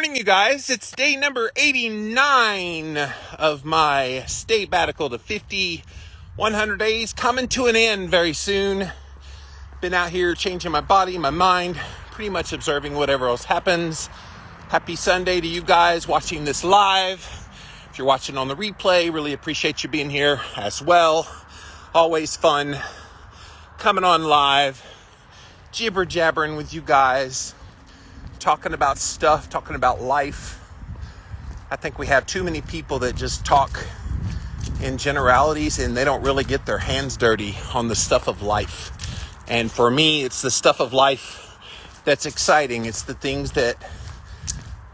Morning, you guys. It's day number 89 of my sabbatical to 100 days, coming to an end very soon. Been out here changing my body, my mind, pretty much observing whatever else happens. Happy Sunday to you guys watching this live. If you're watching on the replay, really appreciate you being here as well. Always fun coming on live, jibber jabbering with you guys, talking about stuff, talking about life. I think we have too many people that just talk in generalities and they don't really get their hands dirty on the stuff of life. And for me, it's the stuff of life that's exciting. It's the things that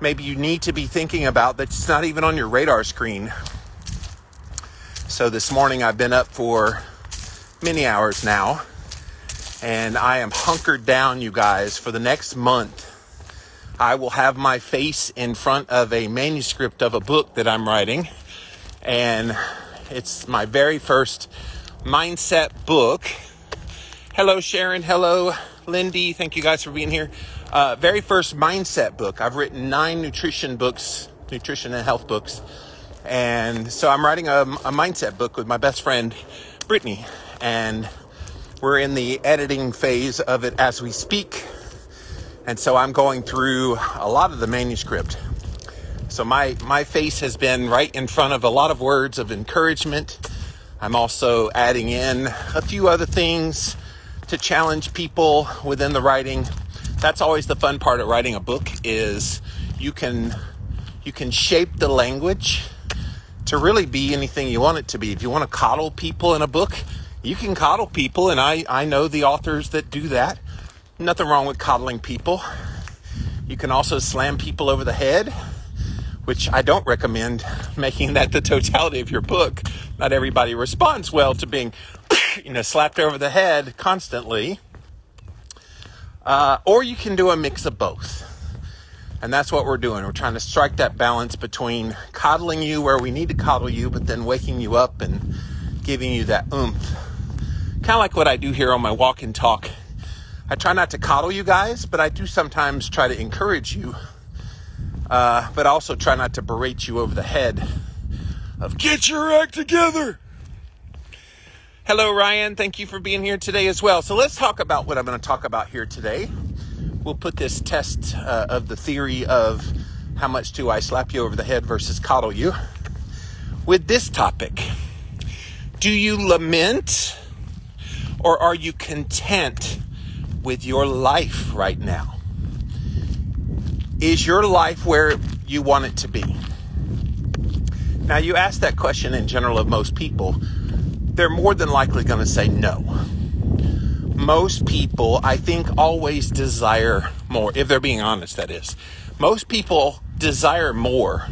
maybe you need to be thinking about that's not even on your radar screen. So this morning I've been up for many hours now, and I am hunkered down, you guys. For the next month, I will have my face in front of a manuscript of a book that I'm writing, and it's my very first mindset book. Hello, Sharon. Hello, Lindy. Thank you guys for being here. Very first mindset book. I've written 9 nutrition and health books, and so I'm writing a mindset book with my best friend, Brittany, and we're in the editing phase of it as we speak. And so I'm going through a lot of the manuscript. So my face has been right in front of a lot of words of encouragement. I'm also adding in a few other things to challenge people within the writing. That's always the fun part of writing a book, is you can shape the language to really be anything you want it to be. If you want to coddle people in a book, you can coddle people, and I know the authors that do that. Nothing wrong with coddling people. You can also slam people over the head, which I don't recommend making that the totality of your book. Not everybody responds well to being, slapped over the head constantly. Or you can do a mix of both. And that's what we're doing. We're trying to strike that balance between coddling you where we need to coddle you, but then waking you up and giving you that oomph. Kind of like what I do here on my walk and talk. I try not to coddle you guys, but I do sometimes try to encourage you. But also try not to berate you over the head of get your act together. Hello, Ryan. Thank you for being here today as well. So let's talk about what I'm going to talk about here today. We'll put this test of the theory of how much do I slap you over the head versus coddle you with this topic. Do you lament, or are you content with your life right now? Is your life where you want it to be? Now, you ask that question in general of most people, they're more than likely going to say no. Most people, I think, always desire more, if they're being honest, that is. Most people desire more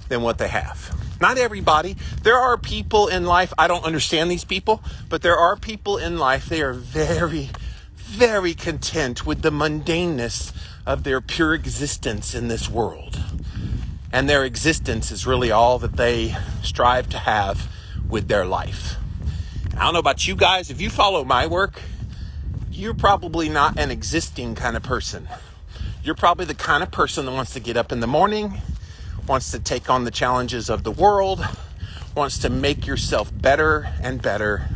than what they have. Not everybody. There are people in life, I don't understand these people, but there are people in life, they are very, very content with the mundaneness of their pure existence in this world. And their existence is really all that they strive to have with their life. I don't know about you guys. If you follow my work, you're probably not an existing kind of person. You're probably the kind of person that wants to get up in the morning, wants to take on the challenges of the world, wants to make yourself better and better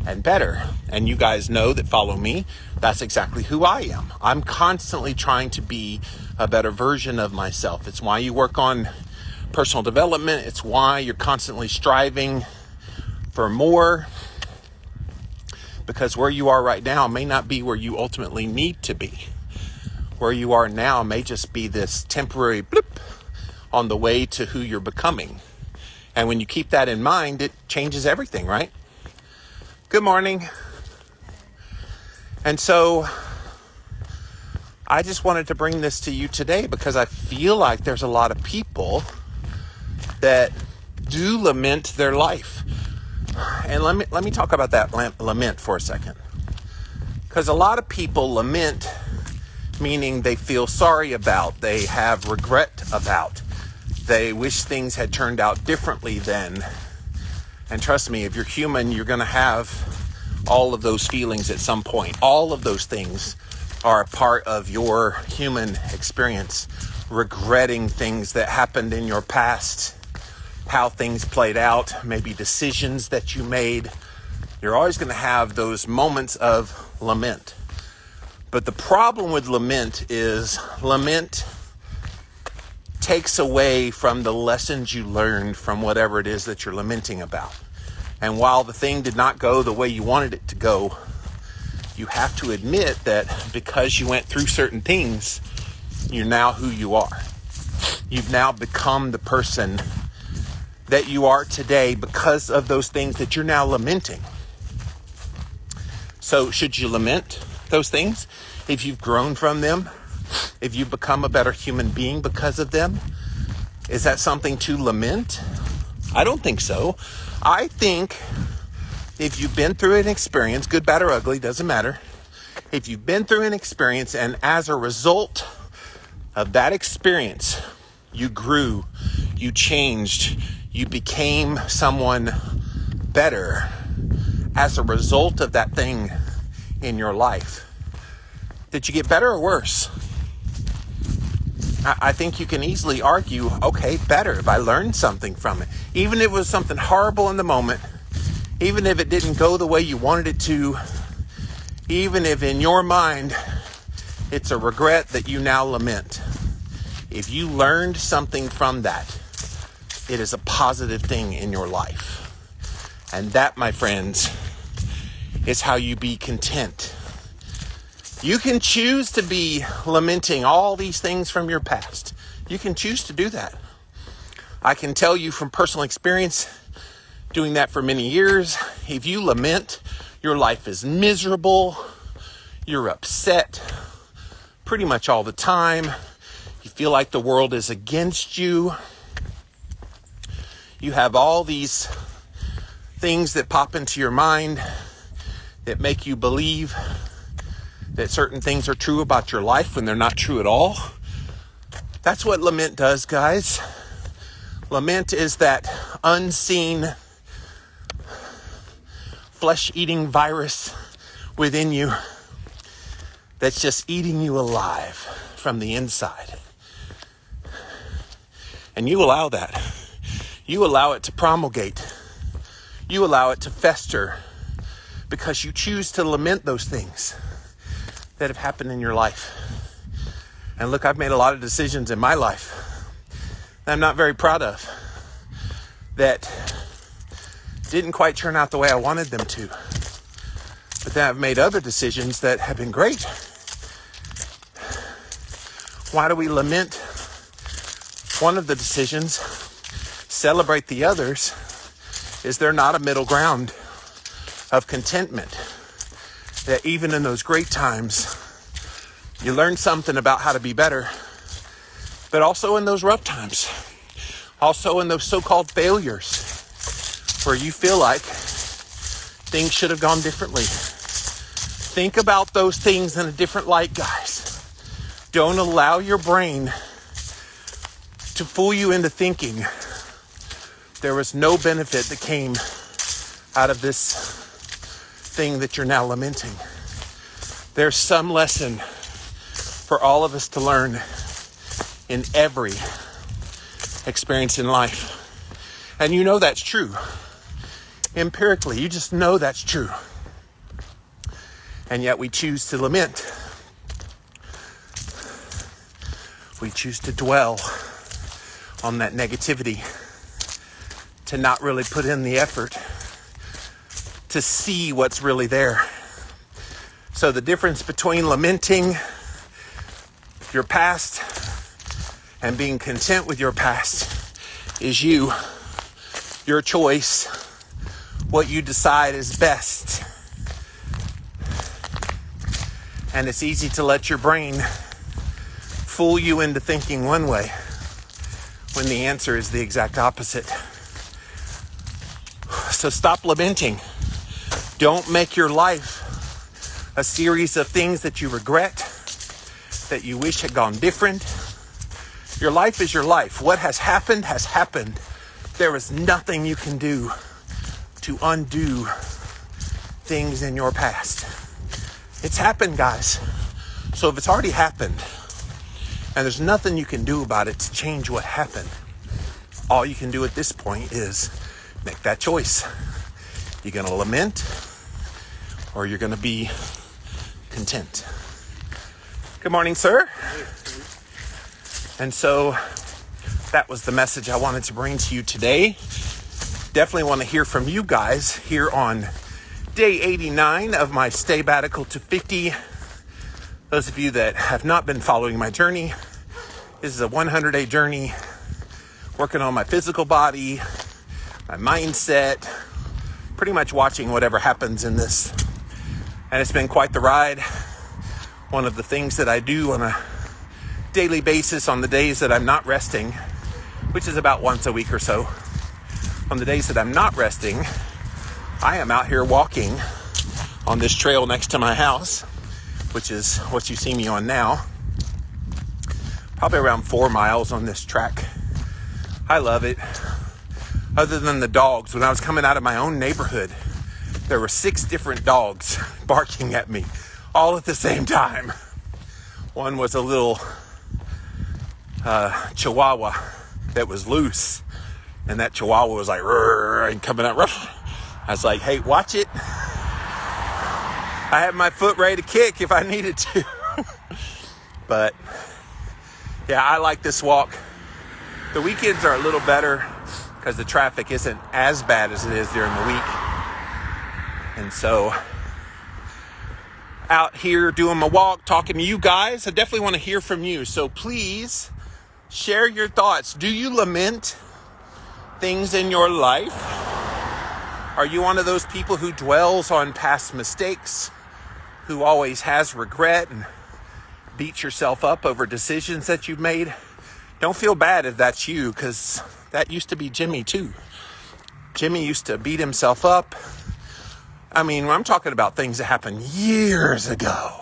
and better. And you guys know that follow me, that's exactly who I am. I'm constantly trying to be a better version of myself. It's why you work on personal development. It's why you're constantly striving for more, because where you are right now may not be where you ultimately need to be. Where you are now may just be this temporary blip on the way to who you're becoming. And when you keep that in mind, it changes everything, right? Good morning. And so I just wanted to bring this to you today because I feel like there's a lot of people that do lament their life. And let me talk about that lament for a second. Because a lot of people lament, meaning they feel sorry about, they have regret about, they wish things had turned out differently than. And trust me, if you're human, you're going to have all of those feelings at some point. All of those things are a part of your human experience regretting things that happened in your past, how things played out, maybe decisions that you made. You're always going to have those moments of lament. But the problem with lament is lament takes away from the lessons you learned from whatever it is that you're lamenting about. And while the thing did not go the way you wanted it to go, you have to admit that because you went through certain things, you're now who you are. You've now become the person that you are today because of those things that you're now lamenting. So should you lament those things? If you've grown from them, if you've become a better human being because of them, is that something to lament? I don't think so. I think if you've been through an experience, good, bad, or ugly, doesn't matter. If you've been through an experience and as a result of that experience, you grew, you changed, you became someone better as a result of that thing in your life. Did you get better or worse? I think you can easily argue, okay, better if I learned something from it. Even if it was something horrible in the moment, even if it didn't go the way you wanted it to, even if in your mind it's a regret that you now lament. If you learned something from that, it is a positive thing in your life. And that, my friends, is how you be content. You can choose to be lamenting all these things from your past. You can choose to do that. I can tell you from personal experience, doing that for many years, if you lament, your life is miserable, you're upset pretty much all the time, you feel like the world is against you, you have all these things that pop into your mind that make you believe that certain things are true about your life when they're not true at all. That's what lament does, guys. Lament is that unseen flesh-eating virus within you that's just eating you alive from the inside. And you allow that. You allow it to promulgate. You allow it to fester because you choose to lament those things that have happened in your life. And look, I've made a lot of decisions in my life that I'm not very proud of, that didn't quite turn out the way I wanted them to. But then I've made other decisions that have been great. Why do we lament one of the decisions, celebrate the others? Is there not a middle ground of contentment? That even in those great times, you learn something about how to be better, but also in those rough times, also in those so-called failures where you feel like things should have gone differently. Think about those things in a different light, guys. Don't allow your brain to fool you into thinking there was no benefit that came out of this thing that you're now lamenting. There's some lesson for all of us to learn in every experience in life. And you know that's true. Empirically, you just know that's true. And yet we choose to lament. We choose to dwell on that negativity, to not really put in the effort to see what's really there. So the difference between lamenting your past and being content with your past is your choice, what you decide is best. And it's easy to let your brain fool you into thinking one way when the answer is the exact opposite. So stop lamenting. Don't make your life a series of things that you regret, that you wish had gone different. Your life is your life. What has happened has happened. There is nothing you can do to undo things in your past. It's happened, guys. So if it's already happened, And there's nothing you can do about it to change what happened. All you can do at this point is make that choice. You're going to lament or you're going to be content. Good morning, sir. And so that was the message I wanted to bring to you today. Definitely want to hear from you guys here on day 89 of my Stay-Batical to 50. Those of you that have not been following my journey, this is a 100-day journey, working on my physical body, my mindset, pretty much watching whatever happens in this. And it's been quite the ride. One of the things that I do on a daily basis on the days that I'm not resting, which is about once a week or so. On the days that I'm not resting, I am out here walking on this trail next to my house, which is what you see me on now. Probably around 4 miles on this track. I love it. Other than the dogs, when I was coming out of my own neighborhood, there were 6 different dogs barking at me all at the same time. One was a little Chihuahua that was loose, and that Chihuahua was like and coming out rough. I was like, hey, watch it. I had my foot ready to kick if I needed to. But yeah, I like this walk. The weekends are a little better because the traffic isn't as bad as it is during the week. And so out here doing my walk, talking to you guys, I definitely want to hear from you. So please share your thoughts. Do you lament things in your life? Are you one of those people who dwells on past mistakes, who always has regret and beats yourself up over decisions that you've made? Don't feel bad if that's you, because that used to be Jimmy too. Jimmy used to beat himself up. I mean, I'm talking about things that happened years ago.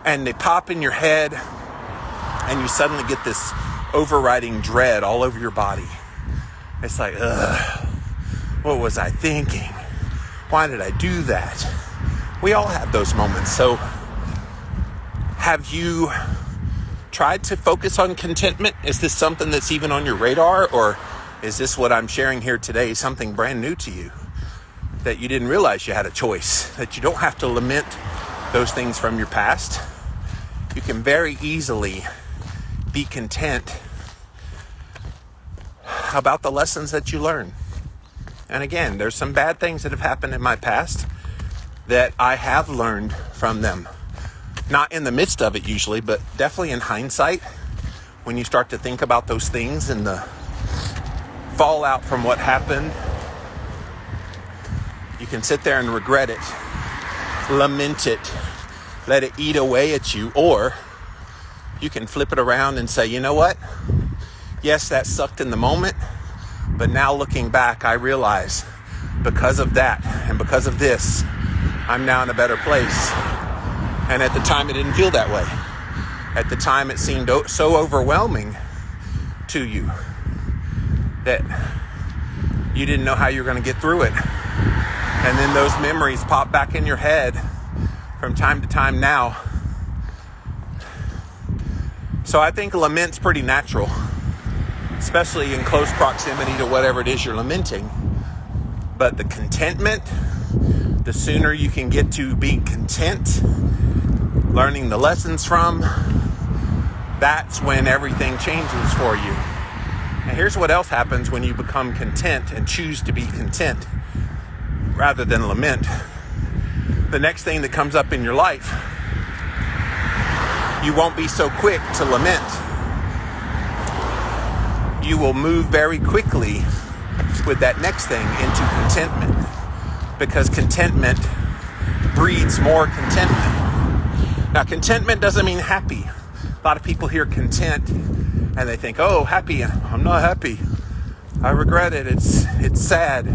And they pop in your head and you suddenly get this overriding dread all over your body. It's like, what was I thinking? Why did I do that? We all have those moments. So have you tried to focus on contentment? Is this something that's even on your radar? Or is this what I'm sharing here today something brand new to you? That you didn't realize you had a choice? That you don't have to lament those things from your past? You can very easily be content about the lessons that you learn. And again, there's some bad things that have happened in my past that I have learned from them. Not in the midst of it usually, but definitely in hindsight, when you start to think about those things and the fallout from what happened, you can sit there and regret it, lament it, let it eat away at you, or you can flip it around and say, you know what? Yes, that sucked in the moment, but now looking back, I realize because of that and because of this, I'm now in a better place. And at the time, it didn't feel that way. At the time, it seemed so overwhelming to you that you didn't know how you were going to get through it. And then those memories pop back in your head from time to time now. So I think lament's pretty natural, especially in close proximity to whatever it is you're lamenting. But the contentment, the sooner you can get to being content, learning the lessons from, that's when everything changes for you. And here's what else happens when you become content and choose to be content rather than lament. The next thing that comes up in your life, you won't be so quick to lament. You will move very quickly with that next thing into contentment, because contentment breeds more contentment. Now, contentment doesn't mean happy. A lot of people hear content and they think, oh, happy. I'm not happy. I regret it. It's sad.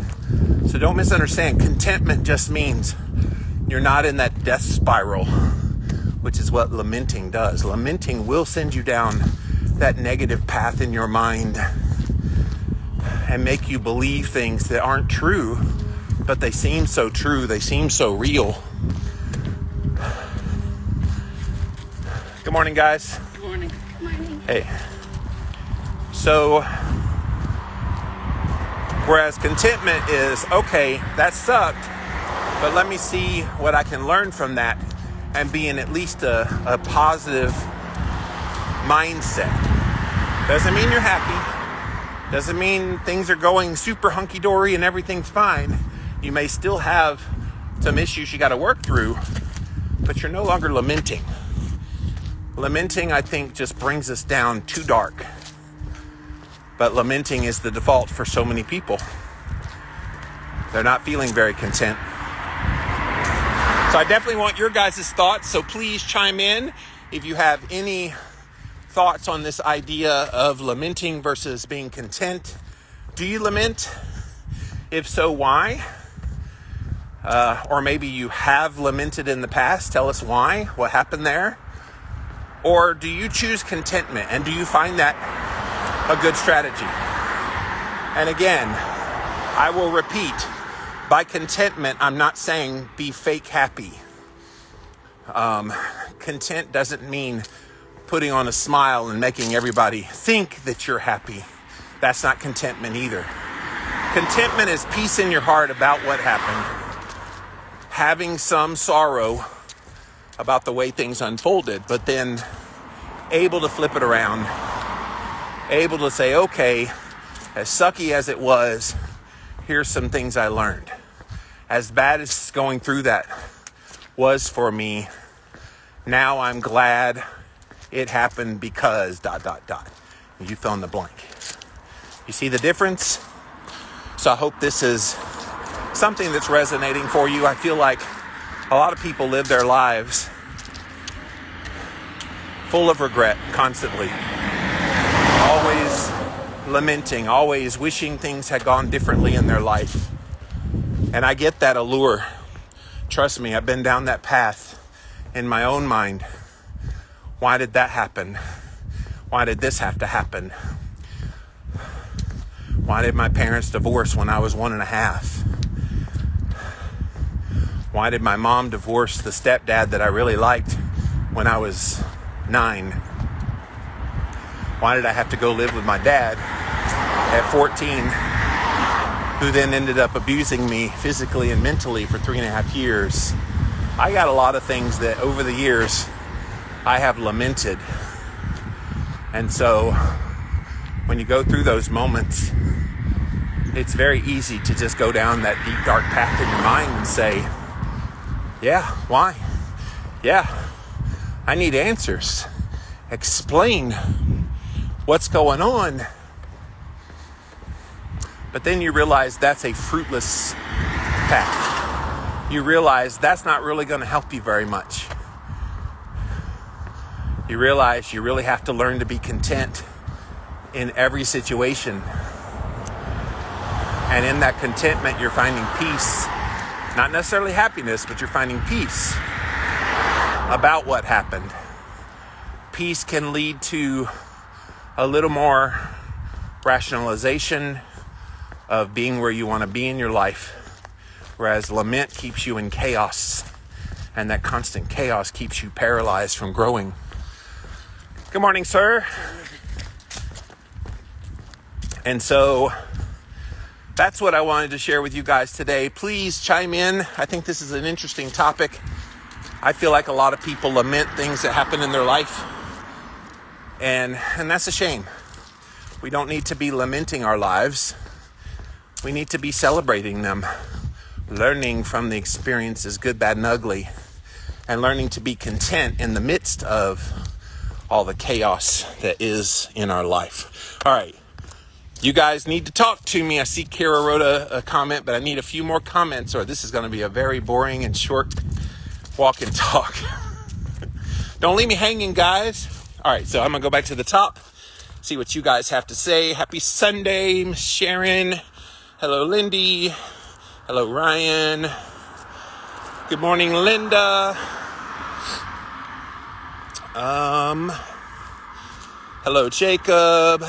So don't misunderstand. Contentment just means you're not in that death spiral, which is what lamenting does. Lamenting will send you down that negative path in your mind and make you believe things that aren't true, but they seem so true. They seem so real. Good morning, guys. Good morning. Hey. So, whereas contentment is, okay, that sucked, but let me see what I can learn from that and be in at least a positive mindset. Doesn't mean you're happy. Doesn't mean things are going super hunky-dory and everything's fine. You may still have some issues you got to work through, but you're no longer lamenting. Lamenting, I think, just brings us down too dark. But lamenting is the default for so many people. They're not feeling very content. So I definitely want your guys' thoughts, so please chime in if you have any thoughts on this idea of lamenting versus being content. Do you lament? If so, why? Or maybe you have lamented in the past. Tell us why. What happened there? Or do you choose contentment? And do you find that a good strategy? And again, I will repeat, by contentment, I'm not saying be fake happy. Content doesn't mean putting on a smile and making everybody think that you're happy. That's not contentment either. Contentment is peace in your heart about what happened, having some sorrow about the way things unfolded, but then able to flip it around, able to say, okay, as sucky as it was, here's some things I learned. As bad as going through that was for me, now I'm glad it happened because ... You fill in the blank. You see the difference? So I hope this is something that's resonating for you. I feel like a lot of people live their lives full of regret constantly. Always lamenting, always wishing things had gone differently in their life. And I get that allure. Trust me, I've been down that path in my own mind. Why did that happen? Why did this have to happen? Why did my parents divorce when I was 1.5? Why did my mom divorce the stepdad that I really liked when I was 9? Why did I have to go live with my dad at 14, who then ended up abusing me physically and mentally for 3.5 years? I got a lot of things that over the years I have lamented. And so when you go through those moments, it's very easy to just go down that deep, dark path in your mind and say, yeah, why? Yeah, I need answers. Explain what's going on. But then you realize that's a fruitless path. You realize that's not really going to help you very much. You realize you really have to learn to be content in every situation. And in that contentment, you're finding peace. Not necessarily happiness, but you're finding peace about what happened. Peace can lead to a little more rationalization of being where you want to be in your life. Whereas lament keeps you in chaos. And that constant chaos keeps you paralyzed from growing. Good morning, sir. And so that's what I wanted to share with you guys today. Please chime in. I think this is an interesting topic. I feel like a lot of people lament things that happen in their life. And that's a shame. We don't need to be lamenting our lives. We need to be celebrating them. Learning from the experiences, good, bad, and ugly. And learning to be content in the midst of all the chaos that is in our life. All right. You guys need to talk to me. I see Kara wrote a comment, but I need a few more comments or this is going to be a very boring and short walk and talk. Don't leave me hanging, guys. All right, so I'm going to go back to the top, see what you guys have to say. Happy Sunday, Miss Sharon. Hello, Lindy. Hello, Ryan. Good morning, Linda. Hello, Jacob.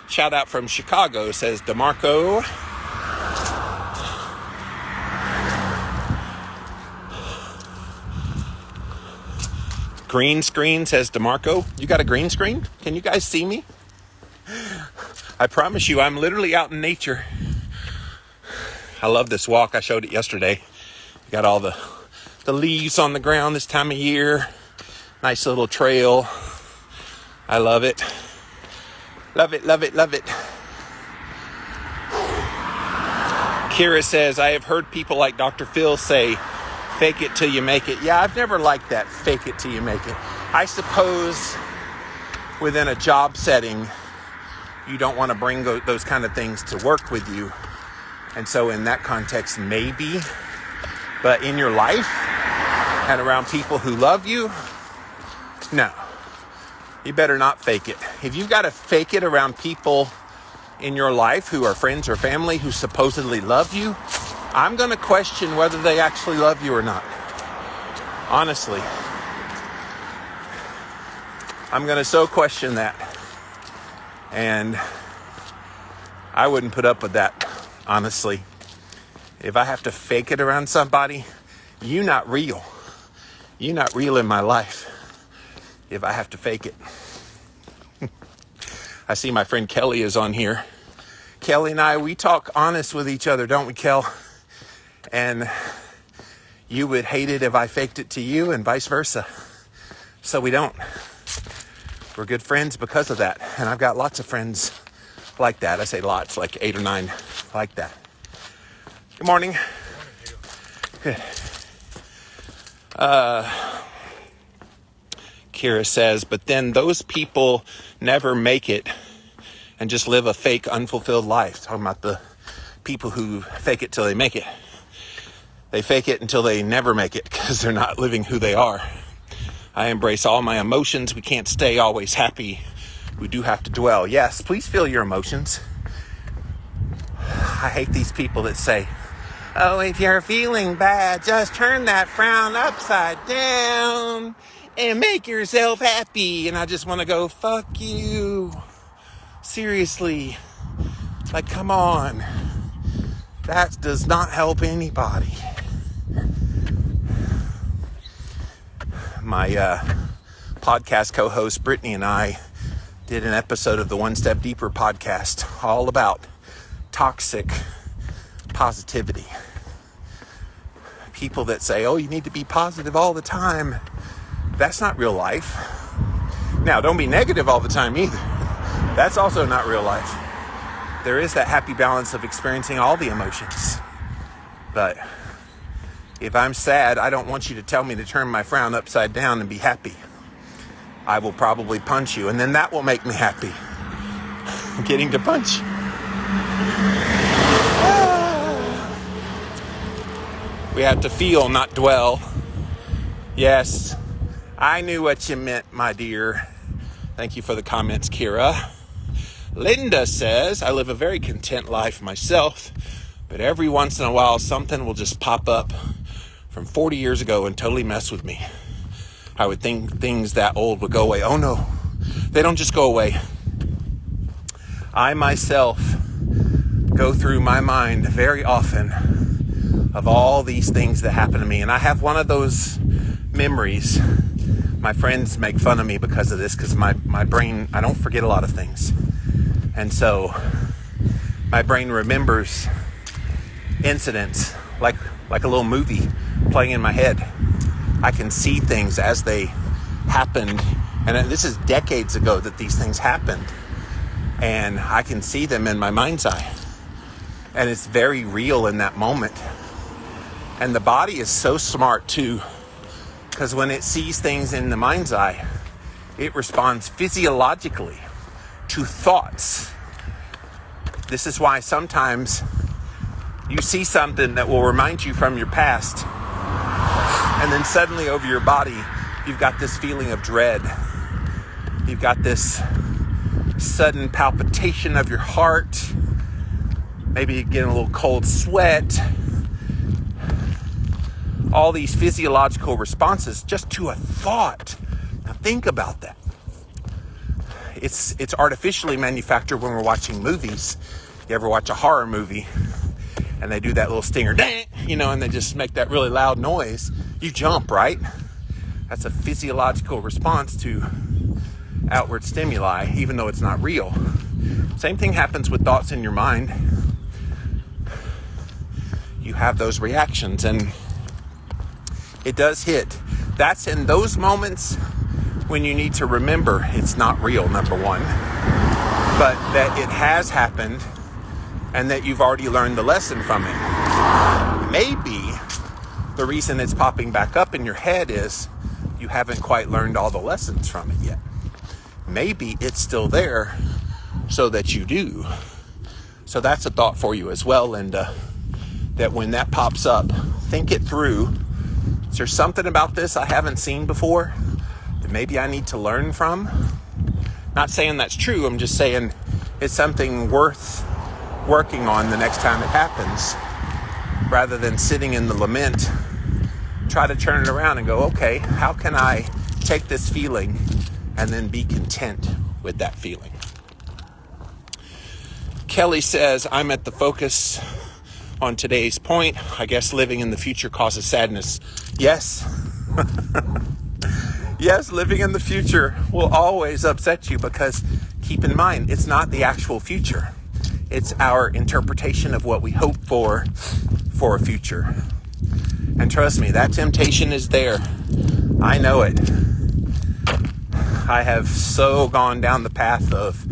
Shout out from Chicago, says DeMarco. Green screen, says DeMarco. You got a green screen? Can you guys see me? I promise you, I'm literally out in nature. I love this walk. I showed it yesterday. Got all the leaves on the ground this time of year. Nice little trail. I love it. Love it, love it, love it. Kira says, I have heard people like Dr. Phil say, fake it till you make it. Yeah, I've never liked that, fake it till you make it. I suppose within a job setting, you don't want to bring those kind of things to work with you. And so in that context, maybe. But in your life and around people who love you, no. You better not fake it. If you've got to fake it around people in your life who are friends or family who supposedly love you, I'm going to question whether they actually love you or not. Honestly. I'm going to so question that. And I wouldn't put up with that, honestly. If I have to fake it around somebody, you're not real. You're not real in my life if I have to fake it. I see my friend Kelly is on here. Kelly and I, we talk honest with each other, don't we, Kel? And you would hate it if I faked it to you and vice versa. So we don't. We're good friends because of that. And I've got lots of friends like that. I say lots, like 8 or 9 like that. Good morning. Good. Kira says, but then those people never make it and just live a fake, unfulfilled life. Talking about the people who fake it till they make it. They fake it until they never make it because they're not living who they are. I embrace all my emotions. We can't stay always happy. We do have to dwell. Yes, please feel your emotions. I hate these people that say, oh, if you're feeling bad, just turn that frown upside down and make yourself happy. And I just want to go, fuck you. Seriously. Like, come on. That does not help anybody. My podcast co-host Brittany and I did an episode of the One Step Deeper podcast all about toxic positivity. People that say, oh, you need to be positive all the time. That's not real life. Now, don't be negative all the time either. That's also not real life. There is that happy balance of experiencing all the emotions. But if I'm sad, I don't want you to tell me to turn my frown upside down and be happy. I will probably punch you, and then that will make me happy. Getting to punch. We have to feel, not dwell. Yes, I knew what you meant, my dear. Thank you for the comments, Kira. Linda says, I live a very content life myself, but every once in a while something will just pop up from 40 years ago and totally mess with me. I would think things that old would go away. Oh no, they don't just go away. I myself go through my mind very often of all these things that happen to me. And I have one of those memories. My friends make fun of me because of this, because my brain, I don't forget a lot of things. And so my brain remembers incidents like a little movie playing in my head. I can see things as they happened. And this is decades ago that these things happened. And I can see them in my mind's eye. And it's very real in that moment. And the body is so smart too, because when it sees things in the mind's eye, it responds physiologically to thoughts. This is why sometimes you see something that will remind you from your past, and then suddenly over your body, you've got this feeling of dread. You've got this sudden palpitation of your heart. Maybe you get a little cold sweat. All these physiological responses just to a thought. Now think about that. It's artificially manufactured when we're watching movies. You ever watch a horror movie and they do that little stinger, and they just make that really loud noise? You jump, right? That's a physiological response to outward stimuli, even though it's not real. Same thing happens with thoughts in your mind. You have those reactions, and it does hit. That's in those moments when you need to remember it's not real, number one, but that it has happened and that you've already learned the lesson from it. Maybe the reason it's popping back up in your head is you haven't quite learned all the lessons from it yet. Maybe it's still there so that you do. So that's a thought for you as well, Linda, that when that pops up, think it through. Is there something about this I haven't seen before that maybe I need to learn from? Not saying that's true. I'm just saying it's something worth working on the next time it happens, rather than sitting in the lament. Try to turn it around and go, okay, how can I take this feeling and then be content with that feeling? Kelly says, I'm at the focus on today's point. I guess living in the future causes sadness. Yes. Yes, living in the future will always upset you, because keep in mind, it's not the actual future. It's our interpretation of what we hope for a future. And trust me, that temptation is there. I know it. I have so gone down the path of,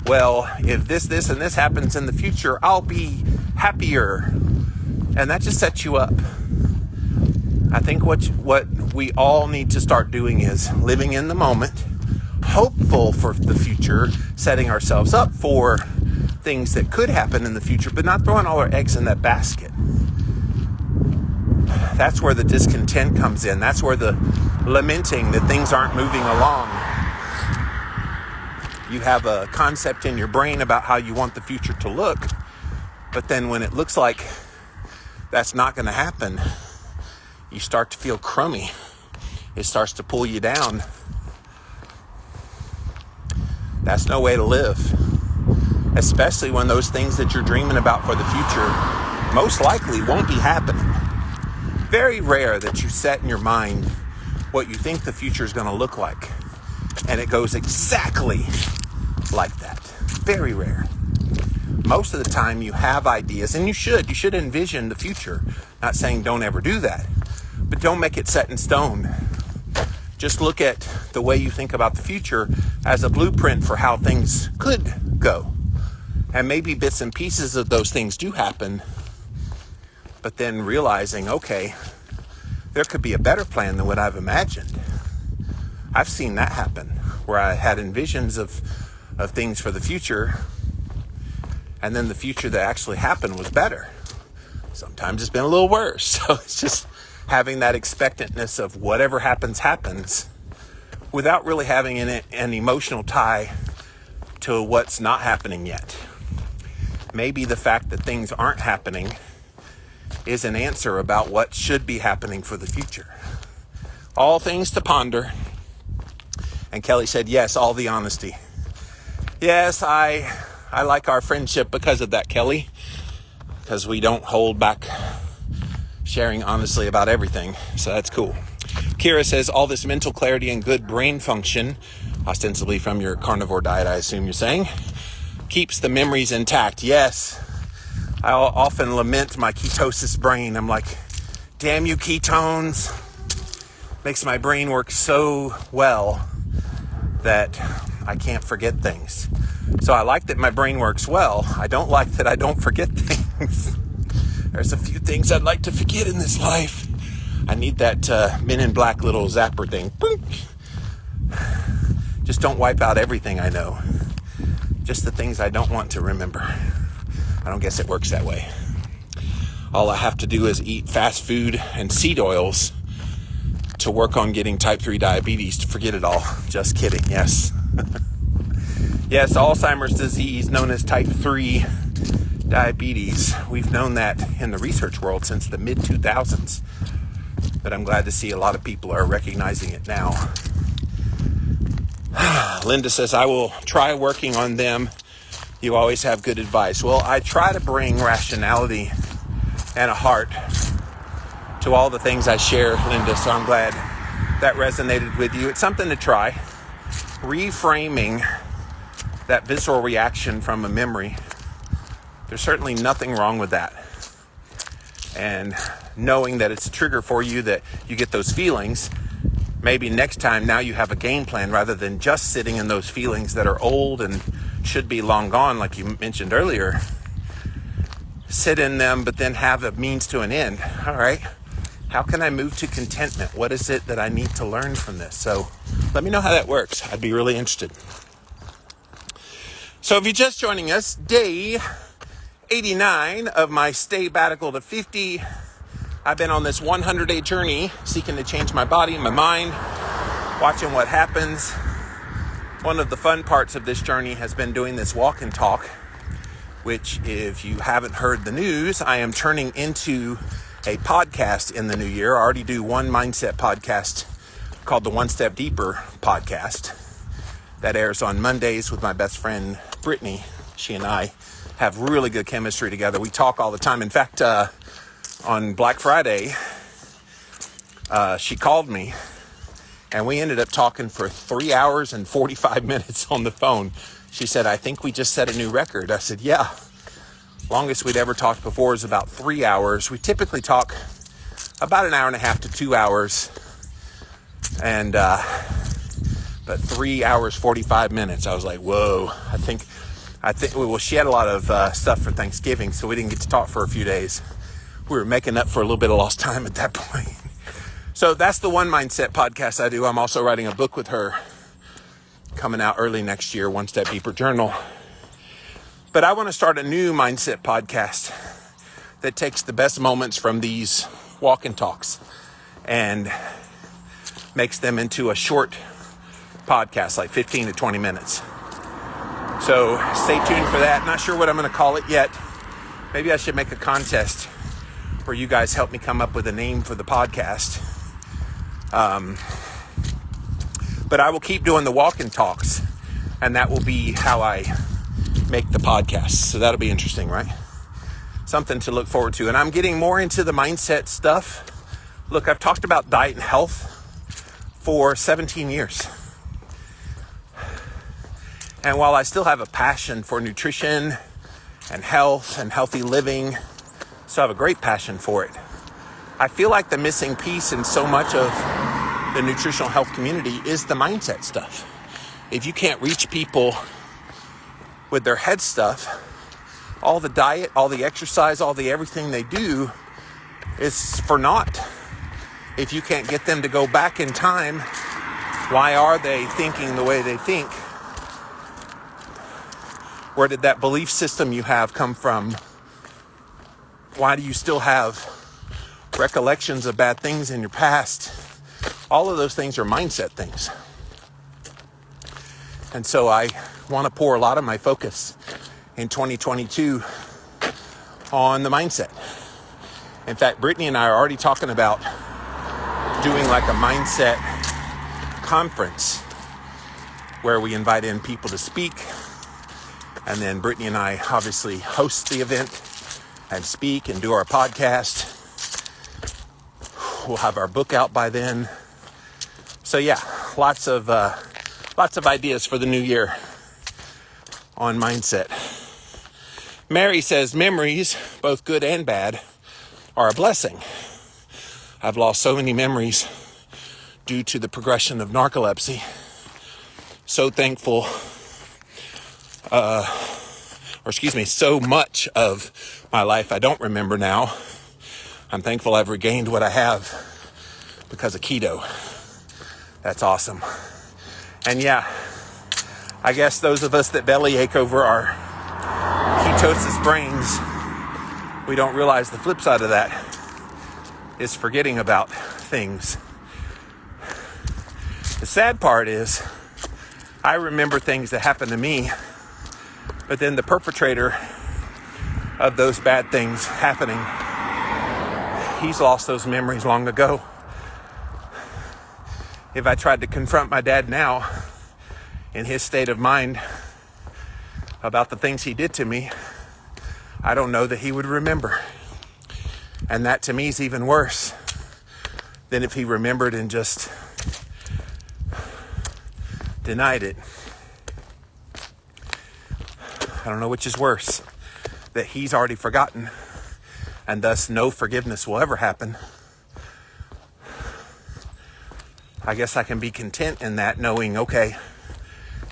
well, if this, and this happens in the future, I'll be happier. And that just sets you up. I think what we all need to start doing is living in the moment, hopeful for the future, setting ourselves up for things that could happen in the future, but not throwing all our eggs in that basket. That's where the discontent comes in. That's where the lamenting that things aren't moving along. You have a concept in your brain about how you want the future to look, but then when it looks like that's not going to happen, you start to feel crummy. It starts to pull you down. That's no way to live. Especially when those things that you're dreaming about for the future most likely won't be happening. Very rare that you set in your mind what you think the future is going to look like, and it goes exactly like that. Very rare. Most of the time you have ideas, and you should envision the future. Not saying don't ever do that, but don't make it set in stone. Just look at the way you think about the future as a blueprint for how things could go. And maybe bits and pieces of those things do happen, but then realizing, okay, there could be a better plan than what I've imagined. I've seen that happen, where I had envisions of things for the future, and then the future that actually happened was better. Sometimes it's been a little worse. So it's just having that expectantness of whatever happens, without really having an emotional tie to what's not happening yet. Maybe the fact that things aren't happening is an answer about what should be happening for the future. All things to ponder. And Kelly said, yes, all the honesty. Yes, I like our friendship because of that, Kelly. Because we don't hold back sharing honestly about everything. So that's cool. Kira says, all this mental clarity and good brain function, ostensibly from your carnivore diet, I assume you're saying, keeps the memories intact. Yes. I often lament my ketosis brain. I'm like, damn you ketones. Makes my brain work so well that I can't forget things. So I like that my brain works well. I don't like that I don't forget things. There's a few things I'd like to forget in this life. I need that Men in Black little zapper thing. Just don't wipe out everything I know. Just the things I don't want to remember. I don't guess it works that way. All I have to do is eat fast food and seed oils to work on getting type 3 diabetes to forget it all. Just kidding, yes. Yes, Alzheimer's disease, known as type 3 diabetes. We've known that in the research world since the mid-2000s. But I'm glad to see a lot of people are recognizing it now. Linda says, I will try working on them. You always have good advice. Well, I try to bring rationality and a heart to all the things I share, Linda, so I'm glad that resonated with you. It's something to try. Reframing that visceral reaction from a memory. There's certainly nothing wrong with that. And knowing that it's a trigger for you, that you get those feelings, maybe next time now you have a game plan rather than just sitting in those feelings that are old and should be long gone, like you mentioned earlier. Sit in them, but then have a means to an end. All right, how can I move to contentment? What is it that I need to learn from this? So let me know how that works. I'd be really interested. So if you're just joining us, day 89 of my stay sabbatical to 50. I've been on this 100-day journey seeking to change my body and my mind, watching what happens. One of the fun parts of this journey has been doing this walk and talk, which, if you haven't heard the news, I am turning into a podcast in the new year. I already do one mindset podcast called the One Step Deeper podcast that airs on Mondays with my best friend, Brittany. She and I have really good chemistry together. We talk all the time. In fact, on Black Friday, she called me and we ended up talking for 3 hours and 45 minutes on the phone. She said, I think we just set a new record. I said, yeah. Longest we'd ever talked before is about 3 hours. We typically talk about an hour and a half to 2 hours. And, but 3 hours, 45 minutes. I was like, whoa, I think, well, she had a lot of stuff for Thanksgiving, so we didn't get to talk for a few days. We were making up for a little bit of lost time at that point. So that's the One Mindset podcast I do. I'm also writing a book with her coming out early next year, One Step Deeper Journal. But I want to start a new mindset podcast that takes the best moments from these walk and talks and makes them into a short podcast, like 15 to 20 minutes. So stay tuned for that. Not sure what I'm going to call it yet. Maybe I should make a contest where you guys help me come up with a name for the podcast. But I will keep doing the walk and talks, and that will be how I make the podcast. So that'll be interesting, right? Something to look forward to. And I'm getting more into the mindset stuff. Look, I've talked about diet and health for 17 years. And while I still have a passion for nutrition and health and healthy living, still have a great passion for it, I feel like the missing piece in so much of the nutritional health community is the mindset stuff. If you can't reach people with their head stuff, all the diet, all the exercise, all the everything they do is for naught. If you can't get them to go back in time, why are they thinking the way they think? Where did that belief system you have come from? Why do you still have recollections of bad things in your past? All of those things are mindset things. And so I want to pour a lot of my focus in 2022 on the mindset. In fact, Brittany and I are already talking about doing like a mindset conference where we invite in people to speak. And then Brittany and I obviously host the event and speak and do our podcast. We'll have our book out by then. So yeah, lots of ideas for the new year on mindset. Mary says memories, both good and bad, are a blessing. I've lost so many memories due to the progression of narcolepsy. So thankful, so much of my life I don't remember now. I'm thankful I've regained what I have because of keto. That's awesome. And yeah, I guess those of us that bellyache over our ketosis brains, we don't realize the flip side of that is forgetting about things. The sad part is I remember things that happened to me, but then the perpetrator of those bad things happening, he's lost those memories long ago. If I tried to confront my dad now in his state of mind about the things he did to me, I don't know that he would remember. And that to me is even worse than if he remembered and just denied it. I don't know which is worse, that he's already forgotten and thus no forgiveness will ever happen. I guess I can be content in that, knowing, okay,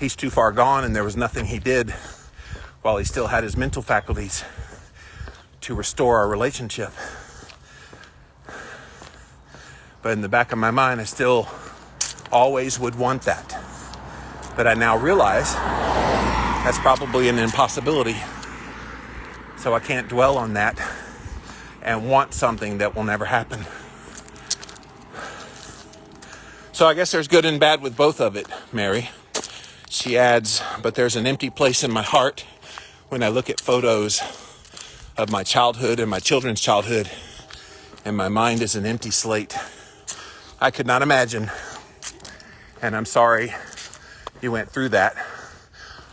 he's too far gone and there was nothing he did while he still had his mental faculties to restore our relationship. But in the back of my mind, I still always would want that. But I now realize that's probably an impossibility. So I can't dwell on that and want something that will never happen. So I guess there's good and bad with both of it, Mary. She adds, but there's an empty place in my heart when I look at photos of my childhood and my children's childhood, and my mind is an empty slate. I could not imagine, and I'm sorry you went through that.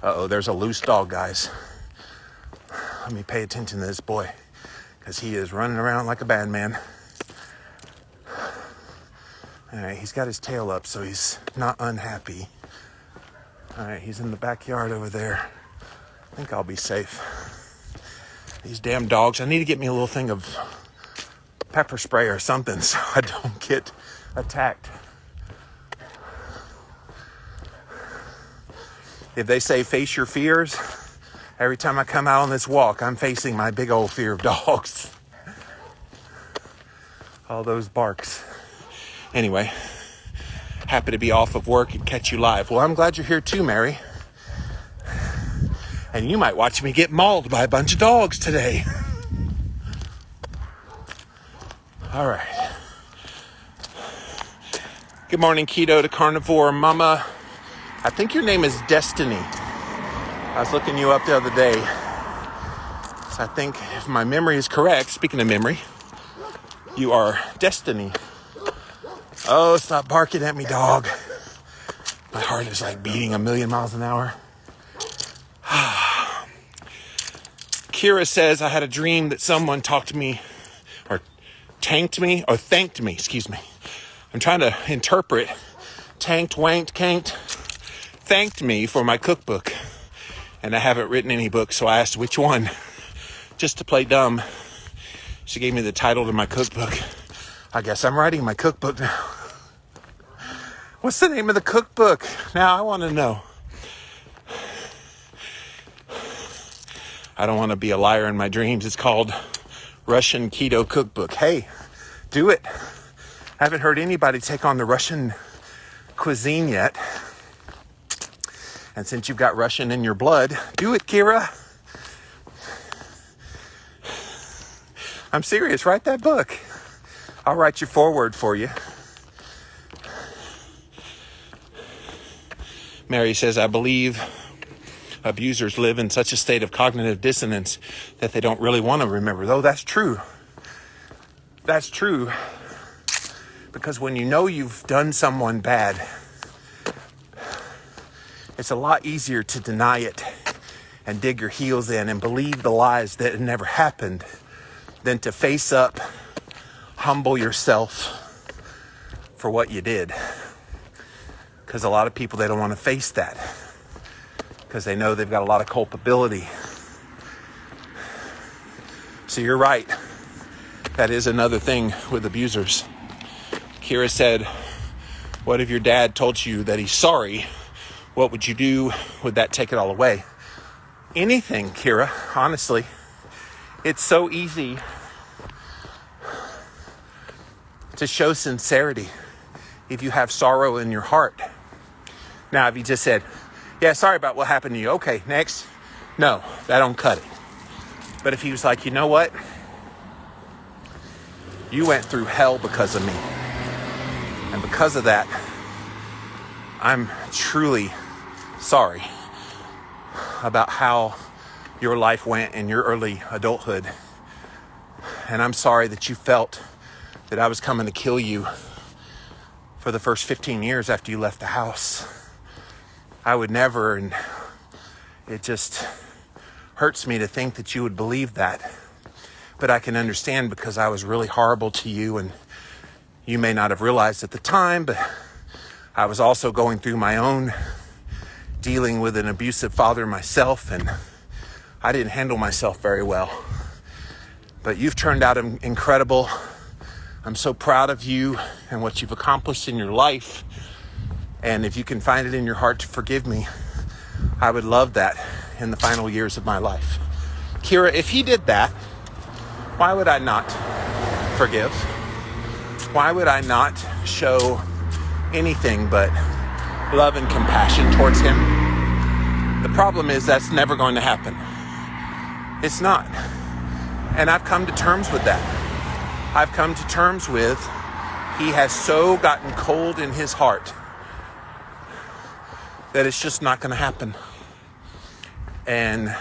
Uh-oh, there's a loose dog, guys. Let me pay attention to this boy, because he is running around like a bad man. All right, he's got his tail up, so he's not unhappy. All right, he's in the backyard over there. I think I'll be safe. These damn dogs. I need to get me a little thing of pepper spray or something so I don't get attacked. If they say face your fears, every time I come out on this walk, I'm facing my big old fear of dogs. All those barks. Anyway, happy to be off of work and catch you live. Well, I'm glad you're here too, Mary. And you might watch me get mauled by a bunch of dogs today. All right. Good morning, Keto to Carnivore Mama. I think your name is Destiny. I was looking you up the other day. So I think if my memory is correct, speaking of memory, you are Destiny. Oh, stop barking at me, dog. My heart is like beating 1,000,000 miles an hour. Kira says, I had a dream that someone thanked me, excuse me. I'm trying to interpret. Thanked me for my cookbook. And I haven't written any books, so I asked which one. Just to play dumb. She gave me the title to my cookbook. I guess I'm writing my cookbook now. What's the name of the cookbook? Now I want to know. I don't want to be a liar in my dreams. It's called Russian Keto Cookbook. Hey, do it. I haven't heard anybody take on the Russian cuisine yet. And since you've got Russian in your blood, do it, Kira. I'm serious. Write that book. I'll write your foreword for you. Mary says, I believe abusers live in such a state of cognitive dissonance that they don't really want to remember. Though that's true. That's true. Because when you know you've done someone bad, it's a lot easier to deny it and dig your heels in and believe the lies that it never happened than to face up, humble yourself for what you did. Because a lot of people, they don't want to face that because they know they've got a lot of culpability. So you're right. That is another thing with abusers. Kira said, what if your dad told you that he's sorry? What would you do? Would that take it all away? Anything, Kira, honestly. It's so easy to show sincerity if you have sorrow in your heart. Now, if you just said, yeah, sorry about what happened to you. Okay, next. No, that don't cut it. But if he was like, you know what? You went through hell because of me. And because of that, I'm truly sorry about how your life went in your early adulthood. And I'm sorry that you felt that I was coming to kill you for the first 15 years after you left the house. I would never, and it just hurts me to think that you would believe that. But I can understand because I was really horrible to you, and you may not have realized at the time, but I was also going through my own dealing with an abusive father myself, and I didn't handle myself very well. But you've turned out incredible. I'm so proud of you and what you've accomplished in your life. And if you can find it in your heart to forgive me, I would love that in the final years of my life. Kira, if he did that, why would I not forgive? Why would I not show anything but love and compassion towards him? The problem is that's never going to happen. It's not. And I've come to terms with that. I've come to terms with he has so gotten cold in his heart that it's just not going to happen. And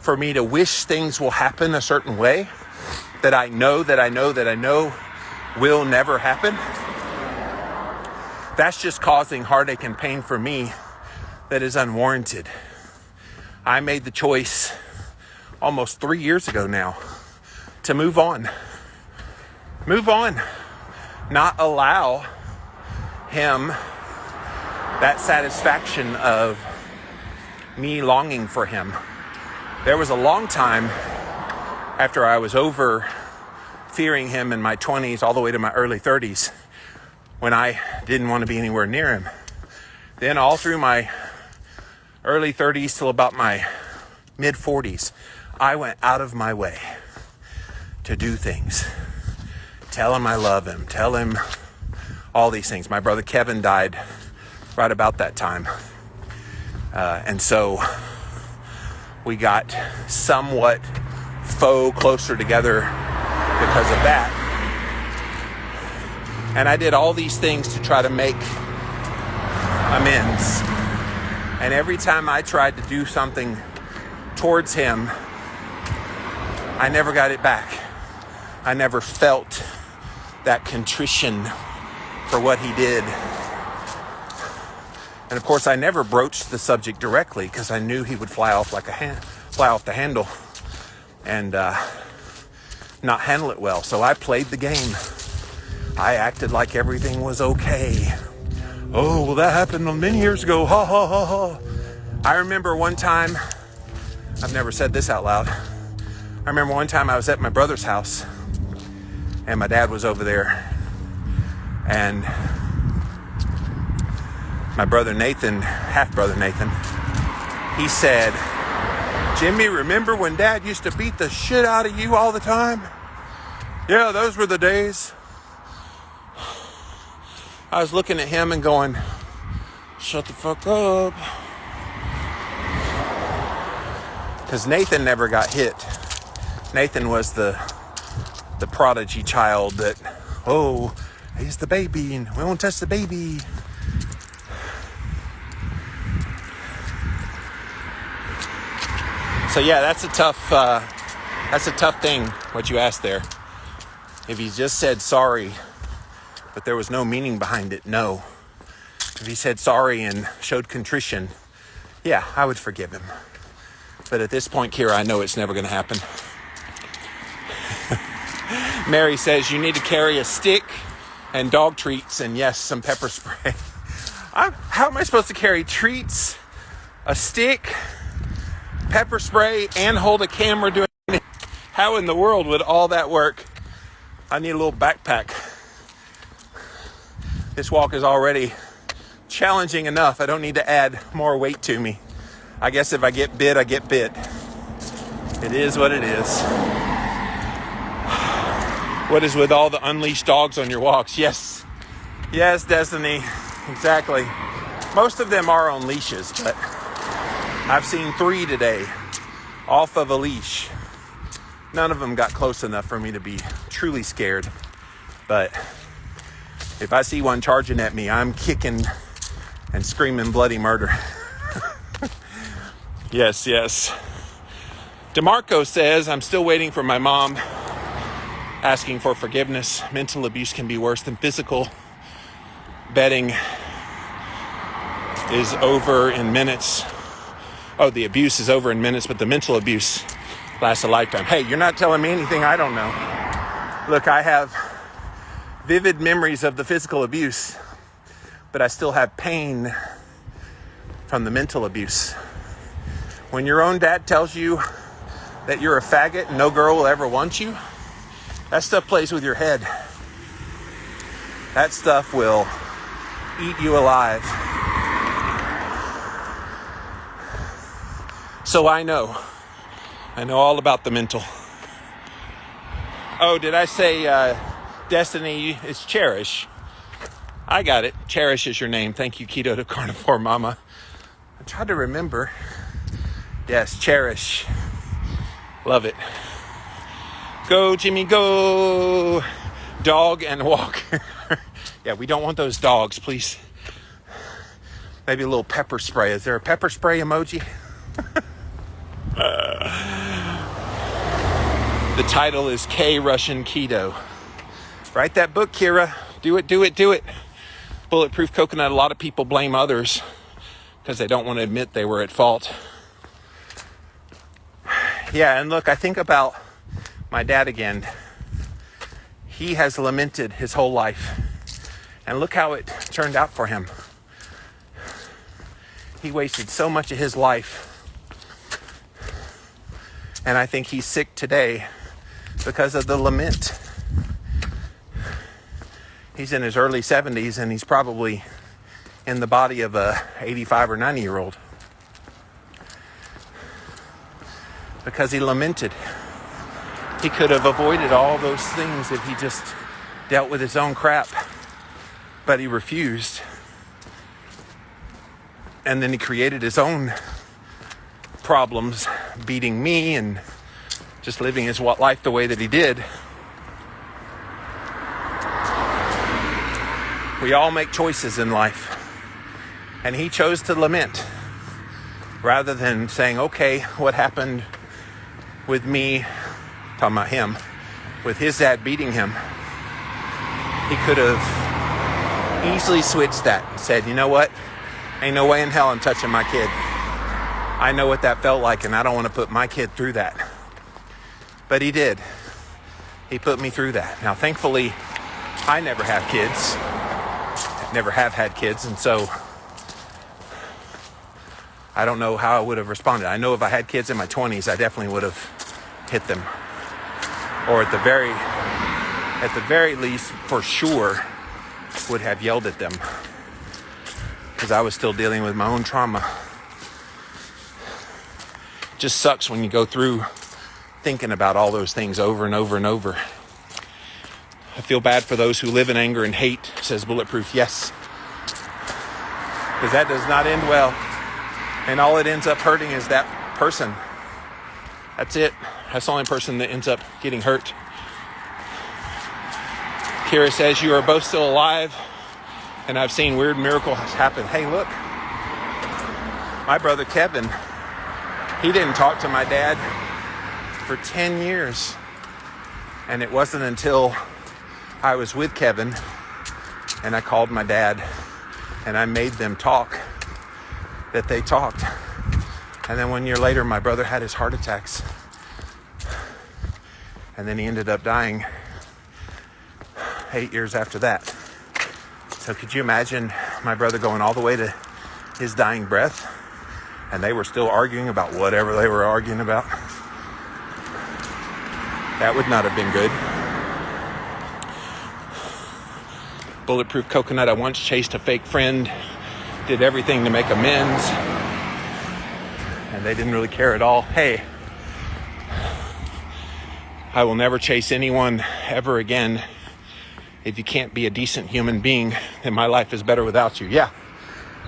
for me to wish things will happen a certain way that I know will never happen, that's just causing heartache and pain for me that is unwarranted. I made the choice almost 3 years ago now to move on. Not allow him that satisfaction of me longing for him. There was a long time after I was over fearing him in my 20s all the way to my early 30s when I didn't want to be anywhere near him. Then all through my early 30s till about my mid 40s, I went out of my way to do things. Tell him I love him. Tell him all these things. My brother Kevin died right about that time. And so we got somewhat closer together because of that. And I did all these things to try to make amends. And every time I tried to do something towards him, I never got it back. I never felt that contrition for what he did. And of course, I never broached the subject directly because I knew he would fly off the handle and not handle it well. So I played the game. I acted like everything was okay. Oh, well, that happened many years ago. Ha, ha, ha, ha. I remember one time, I've never said this out loud. I remember one time I was at my brother's house and my dad was over there, and my brother Nathan, half-brother Nathan, he said, "Jimmy, remember when Dad used to beat the shit out of you all the time? Yeah, those were the days." I was looking at him and going, shut the fuck up. Because Nathan never got hit. Nathan was the prodigy child that, oh, he's the baby and we won't touch the baby. So yeah, that's a tough thing, what you asked there. If he just said sorry, but there was no meaning behind it, no. If he said sorry and showed contrition, yeah, I would forgive him. But at this point, Kira, I know it's never going to happen. Mary says you need to carry a stick and dog treats and yes, some pepper spray. How am I supposed to carry treats, a stick, pepper spray, and hold a camera doing it? How in the world would all that work? I need a little backpack. This walk is already challenging enough. I don't need to add more weight to me. I guess if I get bit, I get bit. It is what it is. What is with all the unleashed dogs on your walks? Yes, Destiny, exactly. Most of them are on leashes, but I've seen 3 today off of a leash. None of them got close enough for me to be truly scared. But if I see one charging at me, I'm kicking and screaming bloody murder. Yes. DeMarco says, I'm still waiting for my mom asking for forgiveness. Mental abuse can be worse than physical. Betting is over in minutes. Oh, the abuse is over in minutes, but the mental abuse lasts a lifetime. Hey, you're not telling me anything I don't know. Look, I have vivid memories of the physical abuse, but I still have pain from the mental abuse. When your own dad tells you that you're a faggot and no girl will ever want you, that stuff plays with your head. That stuff will eat you alive. So I know all about the mental. Oh, did I say destiny is cherish? I got it. Cherish is your name. Thank you, Keto to Carnivore Mama. I tried to remember. Yes, cherish. Love it. Go, Jimmy, go. Dog and walker. Yeah, we don't want those dogs, please. Maybe a little pepper spray. Is there a pepper spray emoji? The title is K Russian Keto. Write that book, Kira. Do it, do it, do it. Bulletproof Coconut. A lot of people blame others because they don't want to admit they were at fault. Yeah, and look, I think about my dad again. He has lamented his whole life. And look how it turned out for him. He wasted so much of his life. And I think he's sick today because of the lament. He's in his early 70s and he's probably in the body of a 85 or 90-year-old. Because he lamented. He could have avoided all those things if he just dealt with his own crap. But he refused. And then he created his own problems, beating me and just living his life the way that he did. We all make choices in life. And he chose to lament rather than saying, okay, what happened with me, talking about him, with his dad beating him. He could have easily switched that and said, you know what? Ain't no way in hell I'm touching my kid. I know what that felt like and I don't want to put my kid through that. But he did. He put me through that. Now, thankfully, I never have kids. Never have had kids, and so I don't know how I would have responded. I know if I had kids in my 20s, I definitely would have hit them. Or at the very least, for sure, would have yelled at them. Because I was still dealing with my own trauma. It just sucks when you go through thinking about all those things over and over and over. I feel bad for those who live in anger and hate, says Bulletproof. Yes. Because that does not end well. And all it ends up hurting is that person. That's it. That's the only person that ends up getting hurt. Kira says, you are both still alive, and I've seen weird miracles happen. Hey, look. My brother Kevin, he didn't talk to my dad for 10 years. And it wasn't until I was with Kevin and I called my dad and I made them talk that they talked. And then 1 year later, my brother had his heart attacks. And then he ended up dying 8 years after that. So could you imagine my brother going all the way to his dying breath and they were still arguing about whatever they were arguing about? That would not have been good. Bulletproof Coconut, I once chased a fake friend, did everything to make amends, and they didn't really care at all. Hey, I will never chase anyone ever again. If you can't be a decent human being, then my life is better without you. Yeah.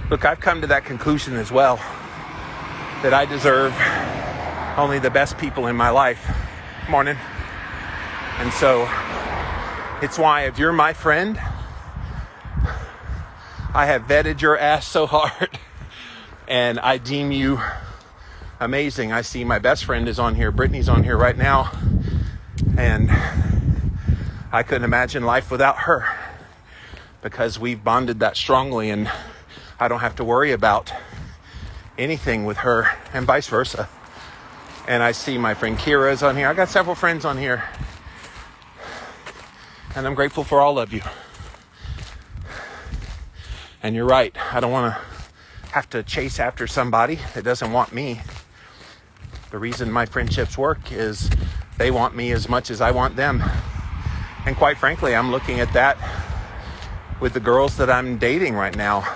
Look, I've come to that conclusion as well, that I deserve only the best people in my life. Morning. And so it's why if you're my friend, I have vetted your ass so hard and I deem you amazing. I see my best friend is on here. Brittany's on here right now. And I couldn't imagine life without her because we've bonded that strongly and I don't have to worry about anything with her and vice versa. And I see my friend Kira is on here. I got several friends on here. And I'm grateful for all of you. And you're right. I don't want to have to chase after somebody that doesn't want me. The reason my friendships work is they want me as much as I want them. And quite frankly, I'm looking at that with the girls that I'm dating right now.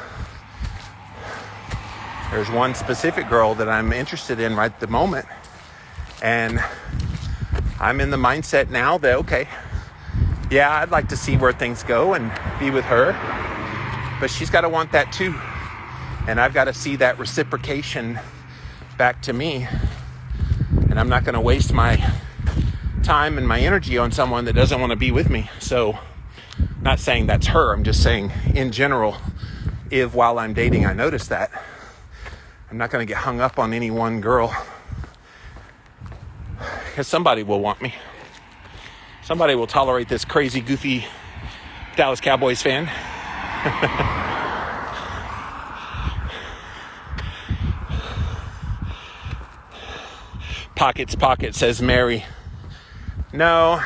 There's one specific girl that I'm interested in right at the moment. And I'm in the mindset now that, okay, yeah, I'd like to see where things go and be with her. But she's got to want that too. And I've got to see that reciprocation back to me. And I'm not going to waste my time and my energy on someone that doesn't want to be with me. So, not saying that's her. I'm just saying in general, if while I'm dating I notice that, I'm not going to get hung up on any one girl. Because somebody will want me. Somebody will tolerate this crazy, goofy Dallas Cowboys fan. Pockets, says Mary. No,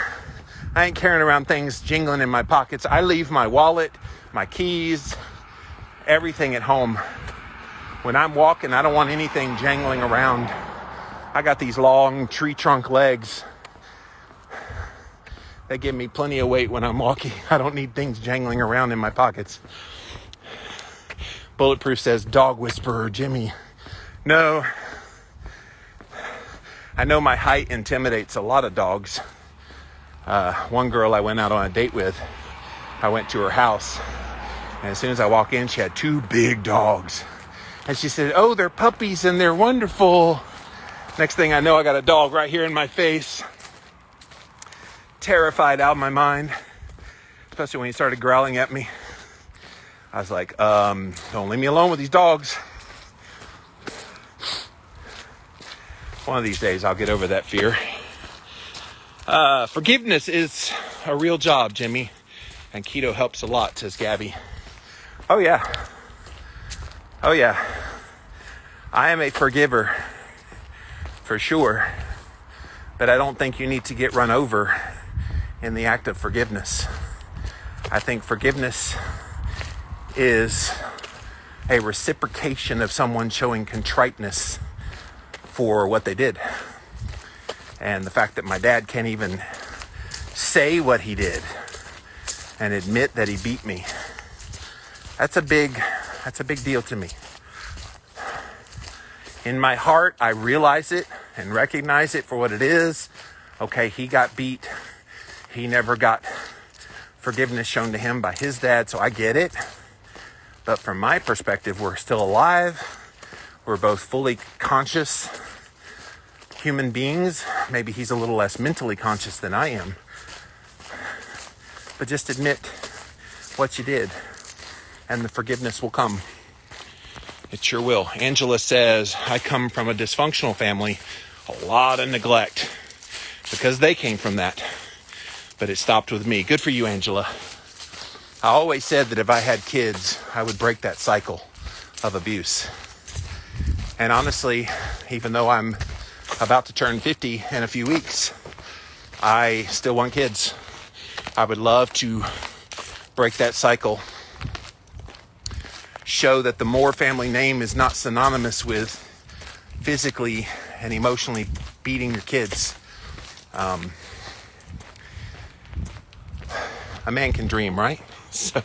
I ain't carrying around things jingling in my pockets. I leave my wallet, my keys, everything at home. When I'm walking, I don't want anything jangling around. I got these long tree trunk legs. They give me plenty of weight when I'm walking. I don't need things jangling around in my pockets. Bulletproof says, dog whisperer, Jimmy. No. I know my height intimidates a lot of dogs. One girl I went out on a date with, I went to her house. And as soon as I walk in, she had 2 big dogs. And she said, oh, they're puppies and they're wonderful. Next thing I know, I got a dog right here in my face. Terrified out of my mind. Especially when he started growling at me. I was like, don't leave me alone with these dogs. One of these days, I'll get over that fear. Forgiveness is a real job, Jimmy. And keto helps a lot, says Gabby. Oh, yeah. Oh, yeah. I am a forgiver. For sure. But I don't think you need to get run over in the act of forgiveness. I think forgiveness is a reciprocation of someone showing contriteness for what they did. And the fact that my dad can't even say what he did and admit that he beat me, that's a big deal to me. In my heart, I realize it and recognize it for what it is. Okay, he got beat. He never got forgiveness shown to him by his dad, so I get it. But from my perspective, we're still alive. We're both fully conscious human beings. Maybe he's a little less mentally conscious than I am. But just admit what you did, and the forgiveness will come. It sure will. Angela says, I come from a dysfunctional family, a lot of neglect, because they came from that. But it stopped with me. Good for you, Angela. I always said that if I had kids, I would break that cycle of abuse. And honestly, even though I'm about to turn 50 in a few weeks, I still want kids. I would love to break that cycle. Show that the Moore family name is not synonymous with physically and emotionally beating your kids. A man can dream, right? So,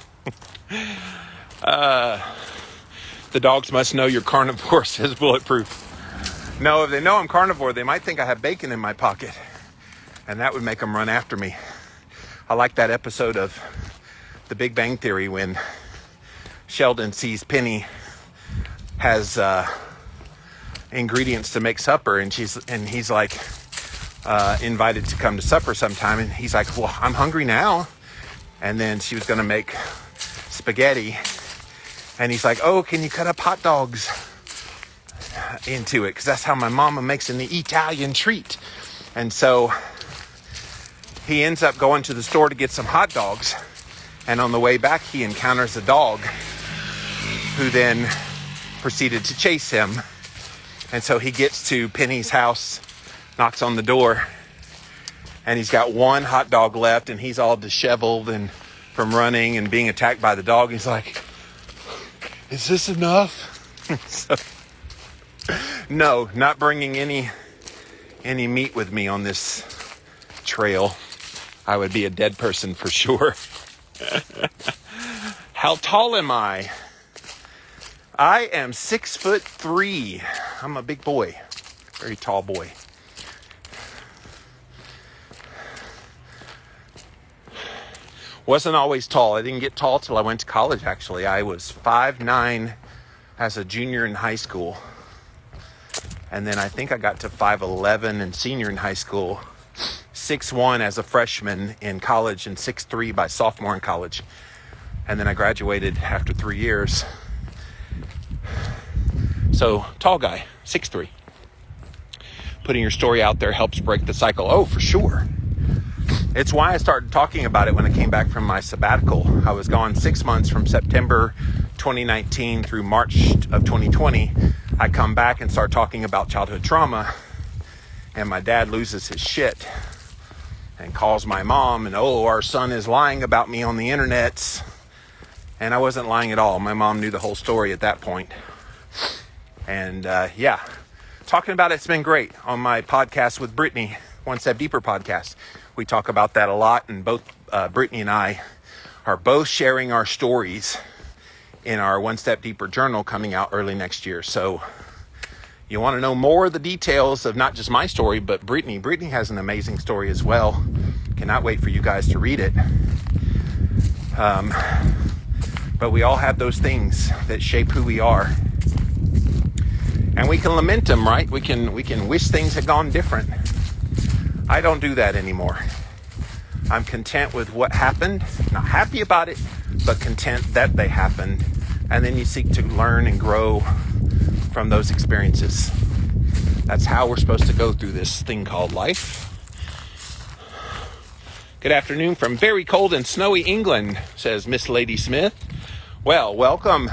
the dogs must know you're carnivore, says Bulletproof. No, if they know I'm carnivore, they might think I have bacon in my pocket. And that would make them run after me. I like that episode of The Big Bang Theory when Sheldon sees Penny has ingredients to make supper, and he's like invited to come to supper sometime, and he's like, well, I'm hungry now. And then she was going to make spaghetti, and he's like, oh, can you cut up hot dogs into it? Because that's how my mama makes an Italian treat. And so he ends up going to the store to get some hot dogs, and on the way back he encounters a dog who then proceeded to chase him. And so he gets to Penny's house, knocks on the door, and he's got one hot dog left, and he's all disheveled and from running and being attacked by the dog. He's like, is this enough? So, no, not bringing any meat with me on this trail. I would be a dead person for sure. How tall am I? I am 6'3". I'm a big boy, very tall boy. Wasn't always tall. I didn't get tall till I went to college, actually. I was 5'9" as a junior in high school. And then I think I got to 5'11" and senior in high school. 6'1" as a freshman in college, and 6'3" by sophomore in college. And then I graduated after 3 years. So, tall guy, 6'3". Putting your story out there helps break the cycle. Oh, for sure. It's why I started talking about it when I came back from my sabbatical. I was gone 6 months from September 2019 through March of 2020. I come back and start talking about childhood trauma, and my dad loses his shit and calls my mom, and our son is lying about me on the internet. And I wasn't lying at all. My mom knew the whole story at that point. And talking about it's been great on my podcast with Brittany, One Step Deeper podcast. We talk about that a lot, and both Brittany and I are both sharing our stories in our One Step Deeper journal coming out early next year. So you want to know more of the details of not just my story, but Brittany. Brittany has an amazing story as well. Cannot wait for you guys to read it. But we all have those things that shape who we are. And we can lament them, right? We can wish things had gone different. I don't do that anymore. I'm content with what happened. Not happy about it, but content that they happened. And then you seek to learn and grow from those experiences. That's how we're supposed to go through this thing called life. Good afternoon from very cold and snowy England, says Miss Lady Smith. Well, welcome.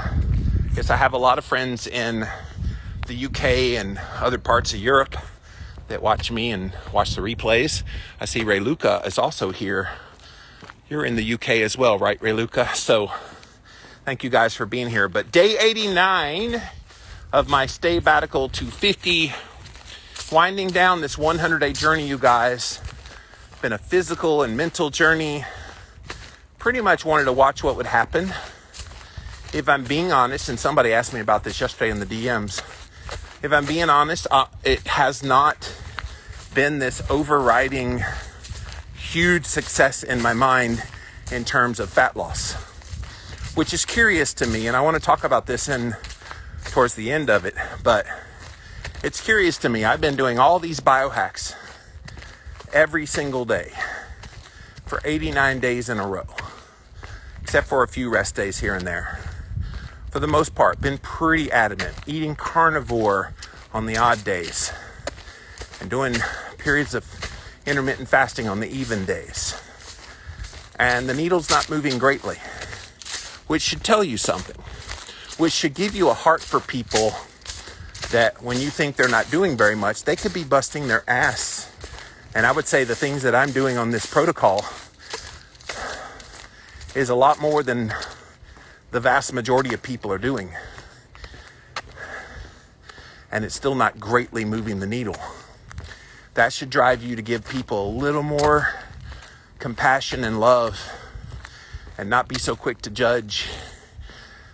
Yes, I have a lot of friends in the UK and other parts of Europe that watch me and watch the replays. I see Ray Luca is also here. You're in the UK as well, right, Ray Luca? So thank you guys for being here. But day 89 of my stay-batical to 50, winding down this 100-day journey, you guys. Been a physical and mental journey. Pretty much wanted to watch what would happen. If I'm being honest, and somebody asked me about this yesterday in the DMs, if I'm being honest, it has not been this overriding huge success in my mind in terms of fat loss, which is curious to me. And I want to talk about this towards the end of it, but it's curious to me. I've been doing all these biohacks every single day for 89 days in a row, except for a few rest days here and there. For the most part, been pretty adamant, eating carnivore on the odd days and doing periods of intermittent fasting on the even days. And the needle's not moving greatly, which should tell you something, which should give you a heart for people that when you think they're not doing very much, they could be busting their ass. And I would say the things that I'm doing on this protocol is a lot more than the vast majority of people are doing. And it's still not greatly moving the needle. That should drive you to give people a little more compassion and love and not be so quick to judge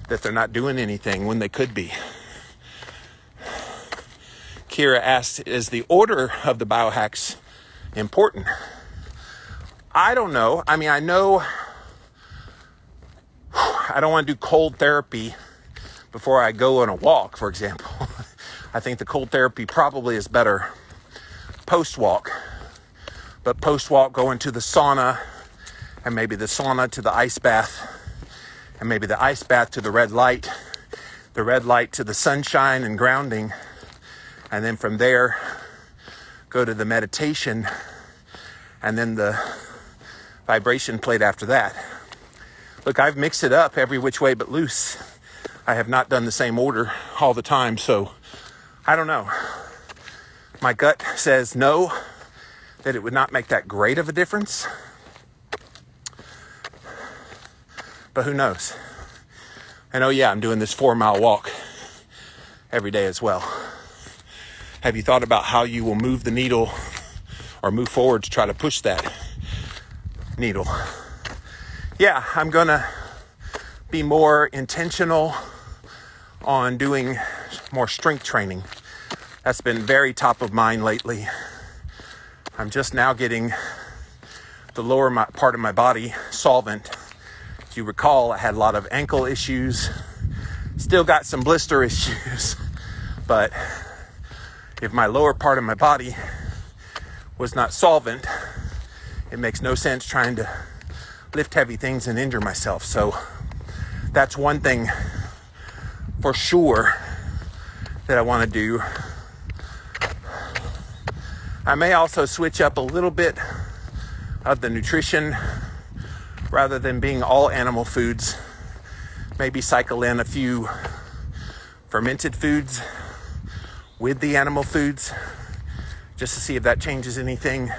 that they're not doing anything when they could be. Kira asked, is the order of the biohacks important? I don't know. I mean, I know I don't want to do cold therapy before I go on a walk, for example. I think the cold therapy probably is better post-walk. But post-walk, go into the sauna, and maybe the sauna to the ice bath, and maybe the ice bath to the red light to the sunshine and grounding, and then from there, go to the meditation, and then the vibration plate after that. Look, I've mixed it up every which way but loose. I have not done the same order all the time, so I don't know. My gut says no, that it would not make that great of a difference. But who knows? And oh yeah, I'm doing this 4-mile walk every day as well. Have you thought about how you will move the needle or move forward to try to push that needle? Yeah, I'm gonna be more intentional on doing more strength training. That's been very top of mind lately. I'm just now getting the lower part of my body solvent. If you recall, I had a lot of ankle issues, still got some blister issues, but if my lower part of my body was not solvent, it makes no sense trying to lift heavy things and injure myself. So that's one thing for sure that I want to do. I may also switch up a little bit of the nutrition rather than being all animal foods. Maybe cycle in a few fermented foods with the animal foods just to see if that changes anything.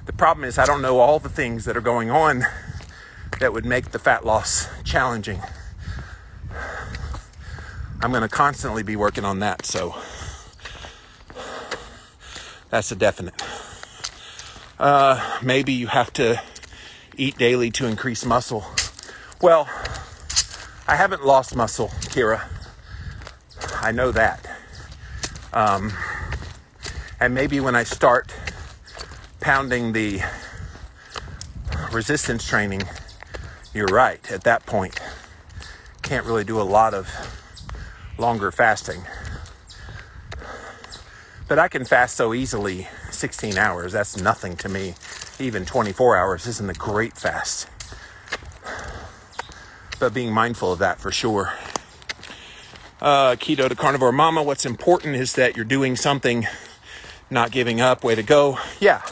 The problem is I don't know all the things that are going on that would make the fat loss challenging. I'm going to constantly be working on that, so that's a definite. Maybe you have to eat daily to increase muscle. Well, I haven't lost muscle, Kira. I know that. And maybe when I start pounding the resistance training, you're right. At that point, can't really do a lot of longer fasting. But I can fast so easily 16 hours. That's nothing to me. Even 24 hours isn't a great fast. But being mindful of that for sure. Keto to carnivore mama, what's important is that you're doing something, not giving up. Way to go. Yeah.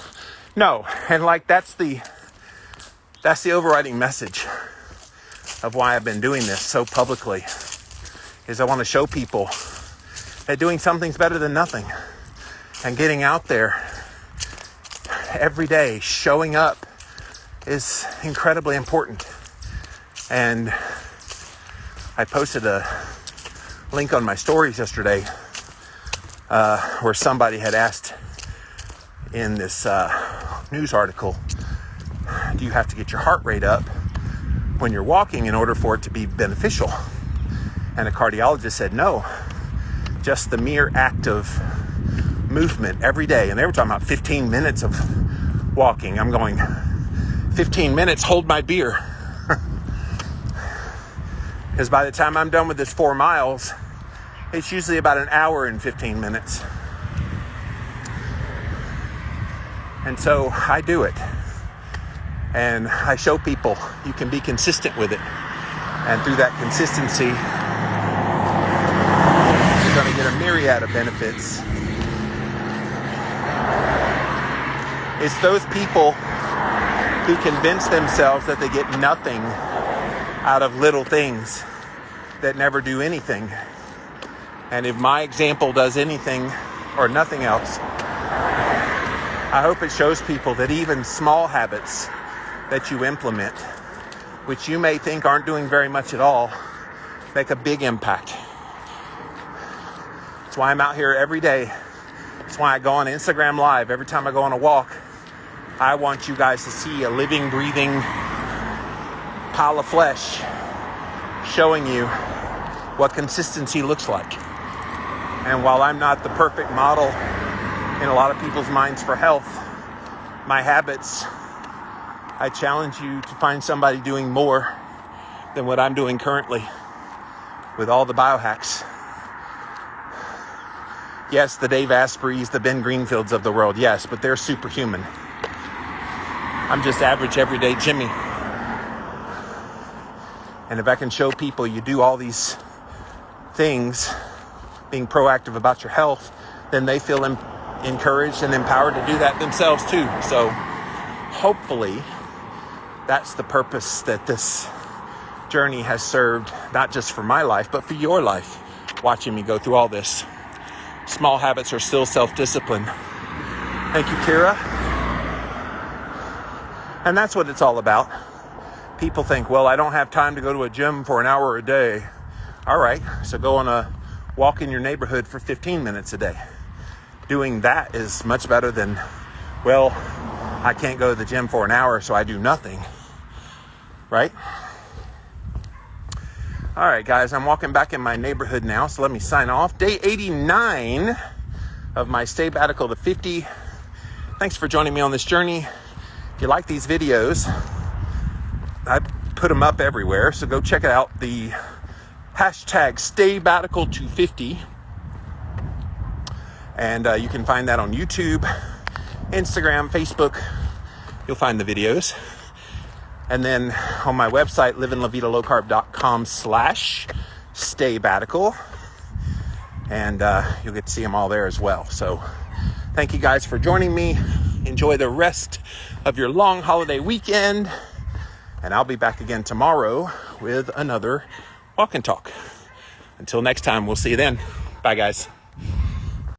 No. And like that's the overriding message of why I've been doing this so publicly, is I want to show people that doing something's better than nothing. And getting out there every day, showing up, is incredibly important. And I posted a link on my stories yesterday where somebody had asked in this news article, do you have to get your heart rate up when you're walking in order for it to be beneficial? And a cardiologist said no, just the mere act of movement every day. And they were talking about 15 minutes of walking. I'm going, 15 minutes, hold my beer. Because by the time I'm done with this 4 miles, it's usually about an hour and 15 minutes. And so I do it. And I show people you can be consistent with it. And through that consistency, you're going to get a myriad of benefits. It's those people who convince themselves that they get nothing out of little things that never do anything. And if my example does anything or nothing else, I hope it shows people that even small habits that you implement, which you may think aren't doing very much at all, make a big impact. That's why I'm out here every day. That's why I go on Instagram Live every time I go on a walk. I want you guys to see a living, breathing pile of flesh showing you what consistency looks like. And while I'm not the perfect model in a lot of people's minds for health, my habits, I challenge you to find somebody doing more than what I'm doing currently with all the biohacks. Yes, the Dave Asprey's, the Ben Greenfields of the world, yes, but they're superhuman. I'm just average, everyday Jimmy. And if I can show people you do all these things, being proactive about your health, then they feel encouraged and empowered to do that themselves too. So hopefully that's the purpose that this journey has served, not just for my life, but for your life, watching me go through all this. Small habits are still self-discipline. Thank you, Kira. And that's what it's all about. People think, well, I don't have time to go to a gym for an hour a day. All right, so go on a walk in your neighborhood for 15 minutes a day. Doing that is much better than, well, I can't go to the gym for an hour, so I do nothing, right? All right, guys, I'm walking back in my neighborhood now, so let me sign off. Day 89 of my sabbatical to 50. Thanks for joining me on this journey. If you like these videos, I put them up everywhere, so go check it out. The hashtag sabbatical250. And you can find that on YouTube, Instagram, Facebook. You'll find the videos. And then on my website, livinglavidalowcarb.com/sabbatical. And you'll get to see them all there as well. So thank you guys for joining me. Enjoy the rest of your long holiday weekend. And I'll be back again tomorrow with another walk and talk. Until next time, we'll see you then. Bye, guys.